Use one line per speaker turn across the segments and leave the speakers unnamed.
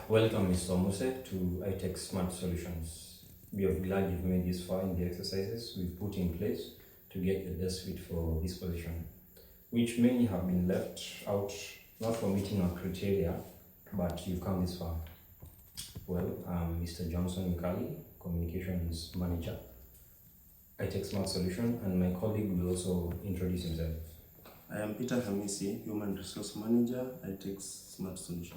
Welcome, Mr. Muse, to iTech Smart Solutions. We are glad you've made this far in the exercises we've put in place to get the best fit for this position, which may have been left out not for meeting our criteria, but you've come this far. Well, I'm Mr. Johnson Mikali, Communications Manager, iTech Smart Solution, and my colleague will also introduce himself.
I am Peter Hamisi, Human Resource Manager, iTech Smart Solution.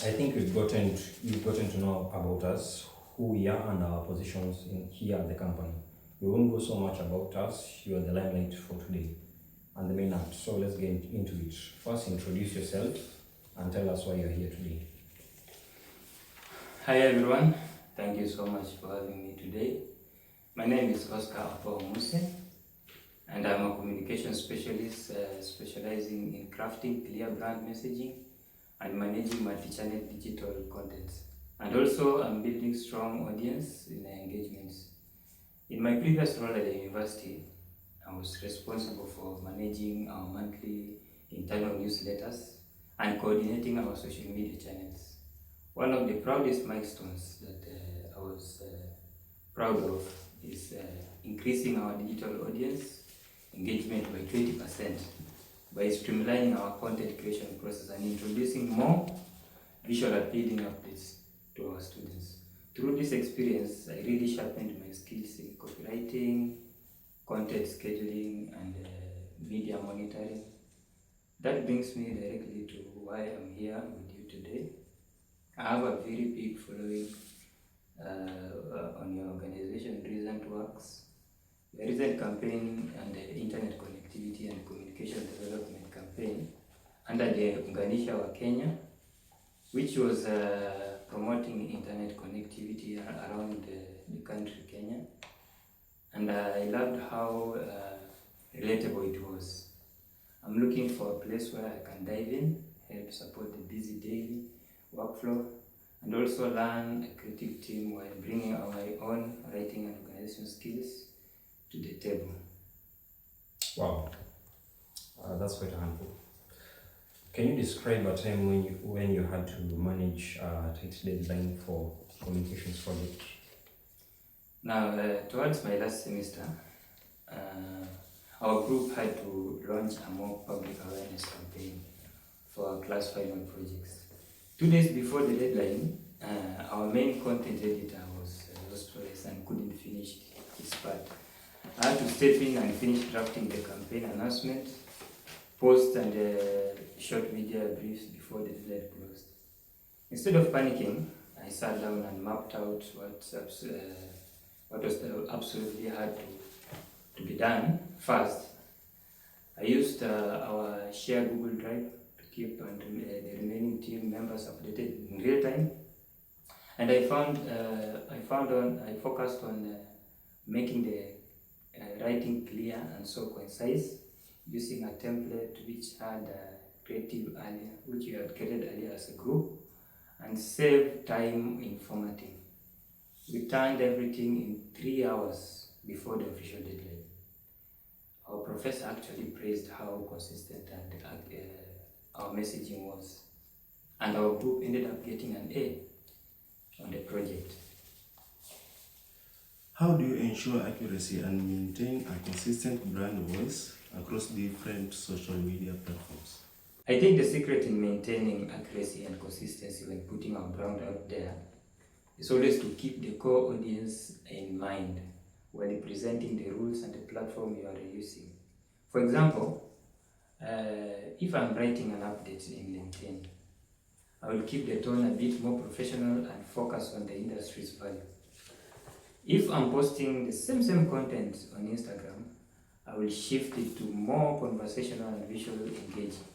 I think you've gotten to know about us, who we are, and our positions here at the company. We won't go so much about us. You are the limelight for today and the main act. So let's get into it. First, introduce yourself and tell us why you're here today.
Hi everyone, thank you so much for having me today. My name is Oscar Apo Muse, and I'm a communication specialist specializing in crafting clear brand messaging and managing multi-channel digital content. And also I'm building strong audience in engagements. In my previous role at the university, I was responsible for managing our monthly internal newsletters and coordinating our social media channels. One of the proudest milestones that I was proud of is increasing our digital audience engagement by 20% by streamlining our content creation process and introducing more visual appealing updates to our students. Through this experience, I really sharpened my skills in copywriting, content scheduling, and media monitoring. That brings me directly to why I'm here with you today. I have a very big following on your organization, Recent Works. The recent campaign and the Internet Connectivity and Communication Development Campaign under the Unganisha wa Kenya, which was promoting internet connectivity around the country Kenya. And I loved how relatable it was. I'm looking for a place where I can dive in, help support the busy daily workflow, and also learn a creative team while bringing my own writing and organization skills to the table.
Wow, that's quite a handful. Can you describe a time when you had to manage a tight deadline for communications project?
Now, towards my last semester, our group had to launch a more public awareness campaign for our class final projects. 2 days before the deadline, our main content editor was hospitalized and couldn't finish his part. I had to step in and finish drafting the campaign announcement, post and short media briefs before the deadline closed. Instead of panicking, I sat down and mapped out what was absolutely had to be done. First, I used our shared Google Drive to keep the remaining team members updated in real time. And I focused on making the writing clear and so concise, using a template which had which we had created earlier as a group, and save time in formatting. We turned everything in 3 hours before the official deadline. Our professor actually praised how consistent and our messaging was, and our group ended up getting an A on the project.
How do you ensure accuracy and maintain a consistent brand voice across different social media platforms?
I think the secret in maintaining accuracy and consistency when putting our brand out there is always to keep the core audience in mind while presenting the rules and the platform you are using. For example, if I'm writing an update in LinkedIn, I will keep the tone a bit more professional and focus on the industry's value. If I'm posting the same content on Instagram, I will shift it to more conversational and visual engaging.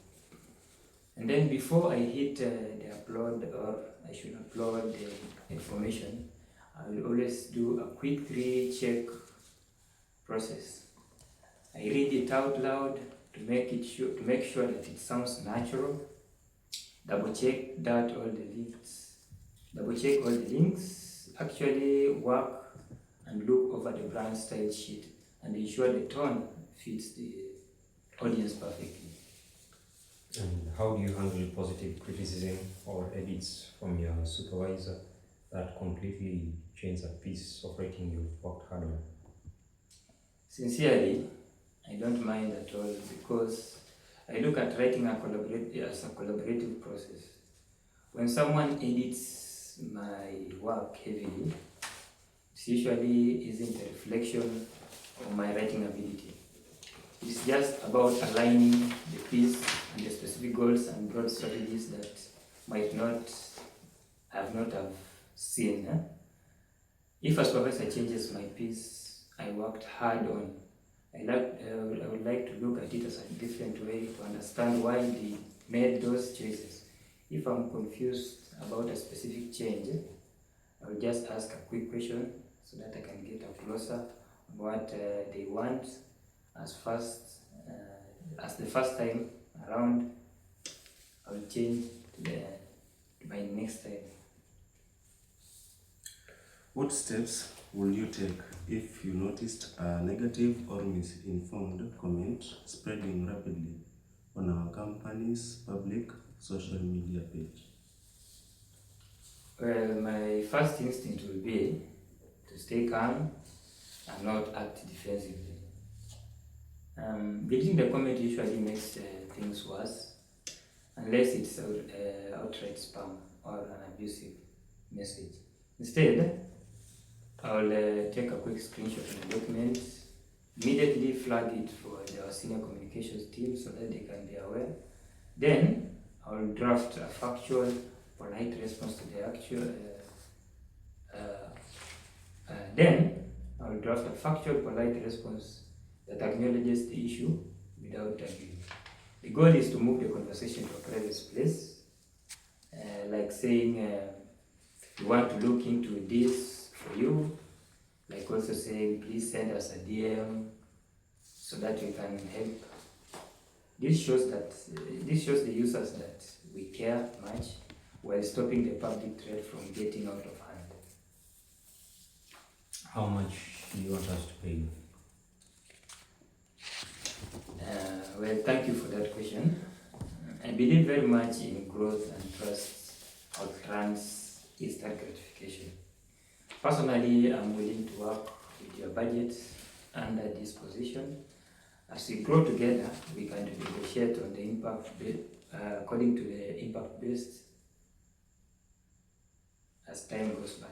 And then before I hit the upload, or I should upload the information, I will always do a quick recheck process. I read it out loud to make sure that it sounds natural. Double check all the links actually work, and look over the brand style sheet and ensure the tone fits the audience perfectly.
And how do you handle positive criticism or edits from your supervisor that completely change a piece of writing you've worked hard on?
Sincerely, I don't mind at all because I look at writing as a collaborative process. When someone edits my work heavily, it usually isn't a reflection of my writing ability. It's just about aligning the piece and the specific goals and broad strategies that might not have seen. If a supervisor changes my piece I worked hard on, I would like to look at it as a different way to understand why they made those choices. If I'm confused about a specific change, I will just ask a quick question so that I can get a closer on what they want as the first time around. I will change to my next time.
What steps will you take if you noticed a negative or misinformed comment spreading rapidly on our company's public social media page?
Well, my first instinct will be to stay calm and not act defensively. Deleting the comment usually makes things worse, unless it's outright spam or an abusive message. Instead, I'll take a quick screenshot of the document, immediately flag it for our senior communications team so that they can be aware. Then I'll draft a factual, polite response to the actual. Then I'll draft a factual, polite response that acknowledges the issue without arguing. The goal is to move the conversation to a private place, like saying, we want to look into this for you, like also saying, please send us a DM so that we can help. This shows the users that we care much while stopping the public threat from getting out of hand.
How much do you want us to pay you?
Well, thank you for that question. I believe very much in growth and trust outruns instant gratification. Personally, I'm willing to work with your budget under this position. As we grow together, we can negotiate on the impact according to the impact based as time goes by.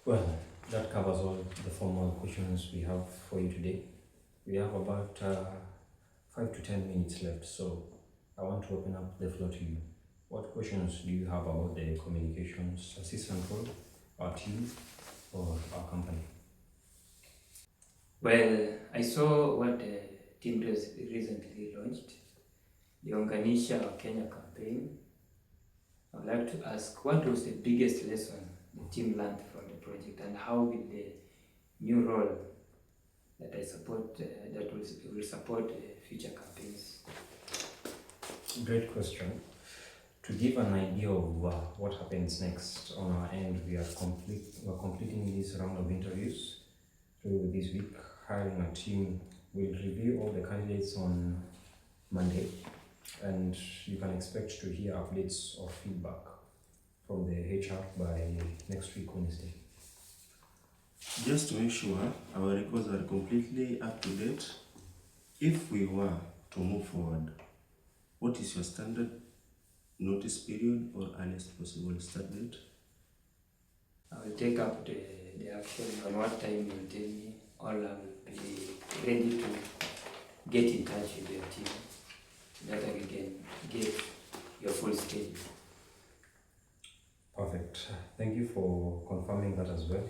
Well, that covers all the formal questions we have for you today. We have about 5 to 10 minutes left, so I want to open up the floor to you. What questions do you have about the communications assistant role, our team, or our company?
Well, I saw what the team recently launched, the Unganisha Kenya campaign. I would like to ask, what was the biggest lesson the team learned from the project, and how will the new role that I support, that will support future campaigns?
Great question. To give an idea of what happens next on our end, we are completing this round of interviews through this week, hiring a team. We'll review all the candidates on Monday, and you can expect to hear updates or feedback from the HR by next week, Wednesday.
Just to make sure our records are completely up to date, if we were to move forward, what is your standard notice period or earliest possible start date?
I will take up the action on what time you will tell me, or I will be ready to get in touch with your team so that I can get your full schedule.
Perfect. Thank you for confirming that as well.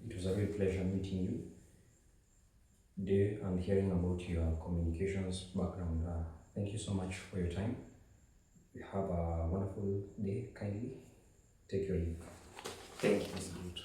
It was a real pleasure meeting you today and hearing about your communications background. Thank you so much for your time. Have a wonderful day. Kindly take your leave.
Thank you.
That's good.